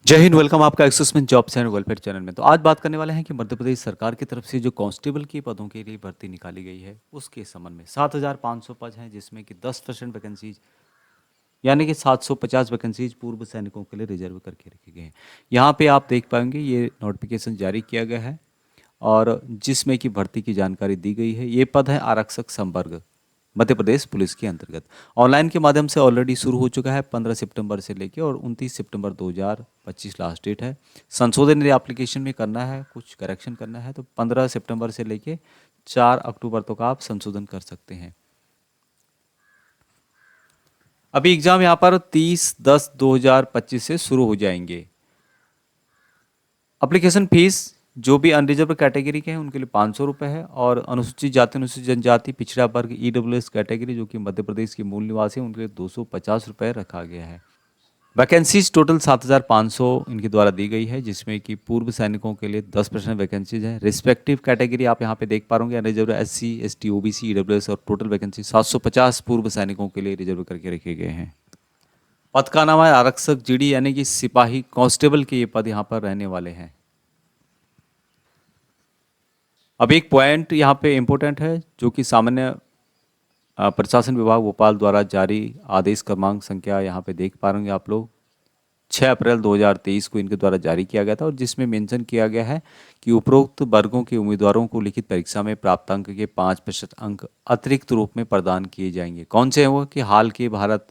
जय हिंद। वेलकम आपका एक्सेस में जॉब्स एंड वेलफेयर चैनल में। तो आज बात करने वाले हैं कि मध्य प्रदेश सरकार की तरफ से जो कांस्टेबल की पदों के लिए भर्ती निकाली गई है उसके संबंध में 7,500 पद हैं, जिसमें कि 10% वैकेंसीज यानी कि 750 वैकेंसीज पूर्व सैनिकों के लिए रिजर्व करके रखे गए हैं। यहाँ पे आप देख पाएंगे ये नोटिफिकेशन जारी किया गया है और जिसमें कि भर्ती की जानकारी दी गई है। ये पद है आरक्षक संवर्ग मध्य प्रदेश पुलिस के अंतर्गत। ऑनलाइन के माध्यम से ऑलरेडी शुरू हो चुका है 15 सितंबर से लेके और 29 सितंबर 2025 लास्ट डेट है। संशोधन यदि एप्लीकेशन में करना है, कुछ करेक्शन करना है तो 15 सितंबर से लेके 4 अक्टूबर तक आप संशोधन कर सकते हैं। अभी एग्जाम यहाँ पर 30/10/2025 से शुरू हो जाएंगे। एप्लीकेशन फीस जो भी अनरिजर्व कैटेगरी के हैं उनके लिए 500 रुपये है और अनुसूचित जाति अनुसूचित जनजाति पिछड़ा वर्ग ईडब्ल्यूएस कैटेगरी जो कि मध्य प्रदेश के मूल निवासी हैं उनके लिए 250 रुपये रखा गया है। वैकेंसीज टोटल 7,500 इनके द्वारा दी गई है, जिसमें कि पूर्व सैनिकों के लिए 10% वैकेंसीज है। रिस्पेक्टिव कैटेगरी आप यहाँ पे देख पा रहे reserve SC ST OBC EWS और टोटल वैकेंसी 750 पूर्व सैनिकों के लिए रिजर्व करके रखे गए हैं। पद का नाम है आरक्षक जीडी यानी कि सिपाही कांस्टेबल के ये पद यहाँ पर रहने वाले हैं। अब एक पॉइंट यहाँ पे इम्पोर्टेंट है जो कि सामान्य प्रशासन विभाग भोपाल द्वारा जारी आदेश क्रमांक संख्या यहाँ पे देख पा रहे आप लोग 6 अप्रैल 2023 को इनके द्वारा जारी किया गया था और जिसमें मेंशन किया गया है कि उपरोक्त वर्गों के उम्मीदवारों को लिखित परीक्षा में प्राप्त अंक के 5% अंक अतिरिक्त रूप में प्रदान किए जाएंगे। कौन से हैं वो? कि हाल के भारत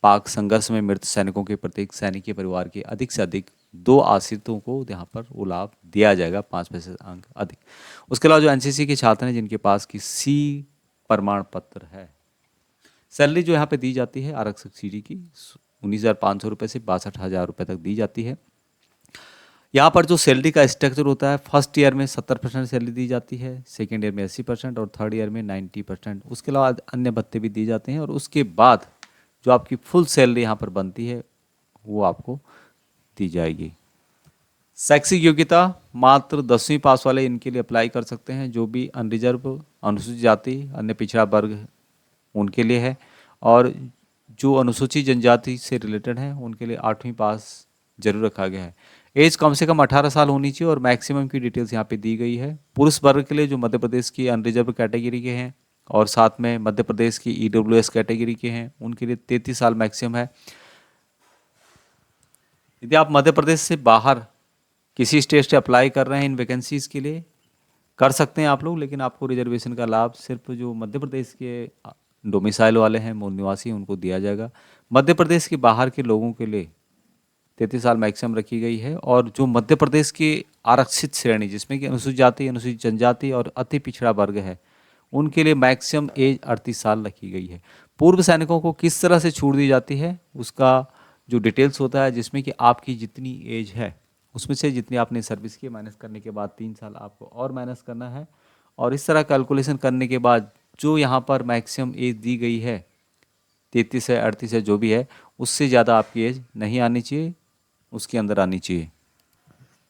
पाक संघर्ष में मृत सैनिकों के प्रत्येक सैनिक के परिवार के अधिक से अधिक 2 आश्रितों को यहाँ पर वो लाभ दिया जाएगा 5% अंक अधिक। उसके अलावा जो एनसीसी के छात्र हैं जिनके पास की सी प्रमाण पत्र है। सैलरी जो यहाँ पे दी जाती है आरक्षक सीडी की 19,500 रुपये से 62,000 रुपये तक दी जाती है। यहाँ पर जो सैलरी का स्ट्रक्चर होता है, फर्स्ट ईयर में 70% सैलरी दी जाती है, सेकेंड ईयर में 80% और थर्ड ईयर में 90%। उसके अलावा अन्य भत्ते भी दी जाते हैं और उसके बाद जो आपकी फुल सैलरी यहाँ पर बनती है वो आपको दी जाएगी। शैक्षिक योग्यता मात्र 10वीं पास वाले इनके लिए अप्लाई कर सकते हैं, जो भी अनरिजर्व अनुसूचित जाति अन्य पिछड़ा वर्ग उनके लिए है और जो अनुसूचित जनजाति से रिलेटेड हैं उनके लिए 8वीं पास जरूर रखा गया है। एज कम से कम 18 साल होनी चाहिए और मैक्सिमम की डिटेल्स यहाँ पे दी गई है। पुरुष वर्ग के लिए जो मध्य प्रदेश की अनरिजर्व कैटेगरी के हैं और साथ में मध्य प्रदेश की ईडब्ल्यूएस कैटेगरी के हैं उनके लिए 33 साल मैक्सिमम है। यदि आप मध्य प्रदेश से बाहर किसी स्टेट से अप्लाई कर रहे हैं इन वैकेंसीज के लिए कर सकते हैं आप लोग, लेकिन आपको रिजर्वेशन का लाभ सिर्फ जो मध्य प्रदेश के डोमिसाइल वाले हैं मूल निवासी उनको दिया जाएगा। मध्य प्रदेश के बाहर के लोगों के लिए 33 साल मैक्सिमम रखी गई है और जो मध्य प्रदेश की आरक्षित श्रेणी जिसमें कि अनुसूचित जाति अनुसूचित जनजाति और अति पिछड़ा वर्ग है उनके लिए मैक्सिमम एज 38 साल रखी गई है। पूर्व सैनिकों को किस तरह से छूट दी जाती है उसका जो डिटेल्स होता है, जिसमें कि आपकी जितनी एज है उसमें से जितनी आपने सर्विस की माइनस करने के बाद 3 साल आपको और माइनस करना है और इस तरह कैलकुलेशन करने के बाद जो यहाँ पर मैक्सिमम एज दी गई है 33 है 38 है जो भी है उससे ज़्यादा आपकी एज नहीं आनी चाहिए, उसके अंदर आनी चाहिए।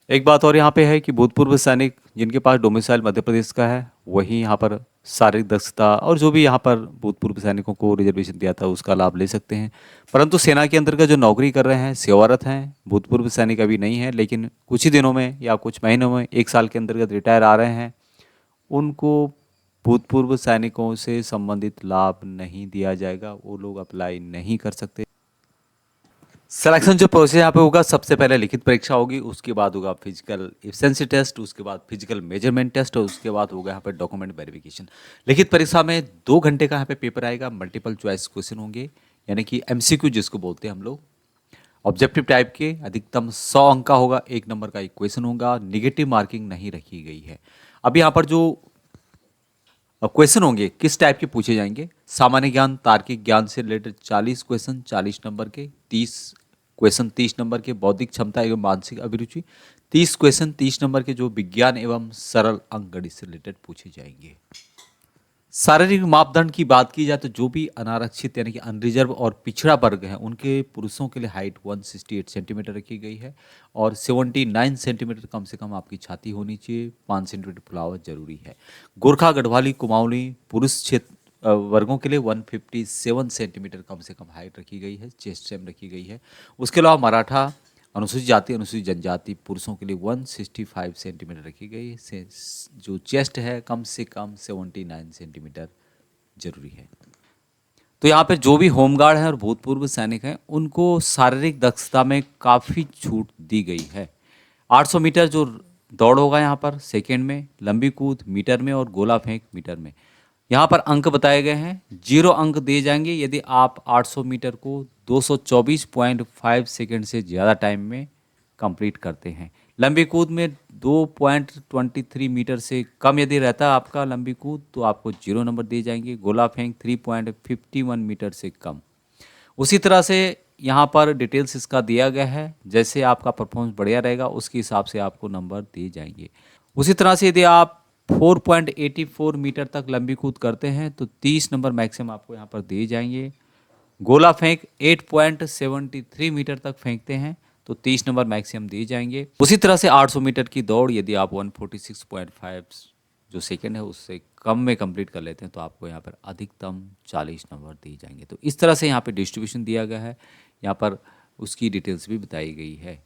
एक बात और यहाँ पे है कि भूतपूर्व सैनिक जिनके पास डोमिसाइल मध्य प्रदेश का है वही यहाँ पर शारीरिक दक्षता और जो भी यहाँ पर भूतपूर्व सैनिकों को रिजर्वेशन दिया था उसका लाभ ले सकते हैं। परंतु सेना के अंतर्गत जो नौकरी कर रहे हैं सेवारत हैं, भूतपूर्व सैनिक अभी नहीं है लेकिन कुछ ही दिनों में या कुछ महीनों में 1 साल के अंतर्गत रिटायर आ रहे हैं, उनको भूतपूर्व सैनिकों से संबंधित लाभ नहीं दिया जाएगा, वो लोग अप्लाई नहीं कर सकते। सिलेक्शन जो प्रोसेस यहाँ पे होगा, सबसे पहले लिखित परीक्षा होगी, उसके बाद होगा फिजिकल एफिशिएंसी टेस्ट, उसके बाद फिजिकल मेजरमेंट टेस्ट और उसके बाद होगा यहाँ पे डॉक्यूमेंट वेरिफिकेशन। लिखित परीक्षा में 2 घंटे का यहाँ पे पेपर आएगा, मल्टीपल चॉइस क्वेश्चन होंगे यानी कि एमसीक्यू जिसको बोलते हैं हम लोग, ऑब्जेक्टिव टाइप के अधिकतम 100 अंक का होगा। 1 नंबर का एक क्वेश्चन होगा, निगेटिव मार्किंग नहीं रखी गई है। अब यहाँ पर जो क्वेश्चन होंगे किस टाइप के पूछे जाएंगे, सामान्य ज्ञान तार्किक ज्ञान से रिलेटेड 40 क्वेश्चन 40 नंबर के, 30 क्वेश्चन 30 नंबर के, बौद्धिक क्षमता एवं मानसिक अभिरुचि 30 क्वेश्चन 30 नंबर के जो विज्ञान एवं सरल अंकगणित से रिलेटेड पूछे जाएंगे। शारीरिक मापदंड की बात की जाए तो जो भी अनारक्षित यानी कि अनरिजर्व और पिछड़ा वर्ग है उनके पुरुषों के लिए हाइट 168 सेंटीमीटर रखी गई है और 79 सेंटीमीटर कम से कम आपकी छाती होनी चाहिए, 5 सेंटीमीटर फुलावट जरूरी है। गोरखा गढ़वाली कुमाऊनी पुरुष क्षेत्र वर्गों के लिए 157 सेंटीमीटर कम से कम हाइट रखी गई है, चेस्ट सेम रखी गई है। उसके अलावा मराठा अनुसूचित जाति अनुसूचित जनजाति पुरुषों के लिए 165 सेंटीमीटर रखी गई है। जो चेस्ट है कम से कम 79 सेंटीमीटर जरूरी है। तो यहाँ पे जो भी होमगार्ड हैं और भूतपूर्व सैनिक हैं उनको शारीरिक दक्षता में काफ़ी छूट दी गई है। 800 मीटर जो दौड़ होगा यहाँ पर सेकेंड में, लंबी कूद मीटर में और गोला फेंक मीटर में। यहाँ पर अंक बताए गए हैं, 0 अंक दिए जाएंगे यदि आप 800 मीटर को 224.5 सेकेंड से ज़्यादा टाइम में कंप्लीट करते हैं। लंबी कूद में 2.23 मीटर से कम यदि रहता है आपका लंबी कूद तो आपको 0 नंबर दिए जाएंगे। गोला फेंक 3.51 मीटर से कम। उसी तरह से यहाँ पर डिटेल्स इसका दिया गया है, जैसे आपका परफॉर्मेंस बढ़िया रहेगा उसके हिसाब से आपको नंबर दिए जाएंगे। उसी तरह से यदि आप 4.84 मीटर तक लंबी कूद करते हैं तो 30 नंबर मैक्सिमम आपको यहाँ पर दिए जाएंगे। गोला फेंक 8.73 मीटर तक फेंकते हैं तो 30 नंबर मैक्सिमम दिए जाएंगे। उसी तरह से 800 मीटर की दौड़ यदि आप 146.5 जो सेकंड है उससे कम में कंप्लीट कर लेते हैं तो आपको यहाँ पर अधिकतम 40 नंबर दिए जाएंगे। तो इस तरह से यहाँ पे डिस्ट्रीब्यूशन दिया गया है, यहाँ पर उसकी डिटेल्स भी बताई गई है।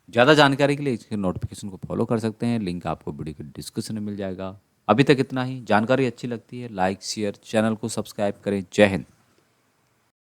ज़्यादा जानकारी के लिए इसके नोटिफिकेशन को फॉलो कर सकते हैं, लिंक आपको वीडियो के डिस्क्रिप्शन में मिल जाएगा। अभी तक इतना ही। जानकारी अच्छी लगती है लाइक शेयर, चैनल को सब्सक्राइब करें। जय हिंद।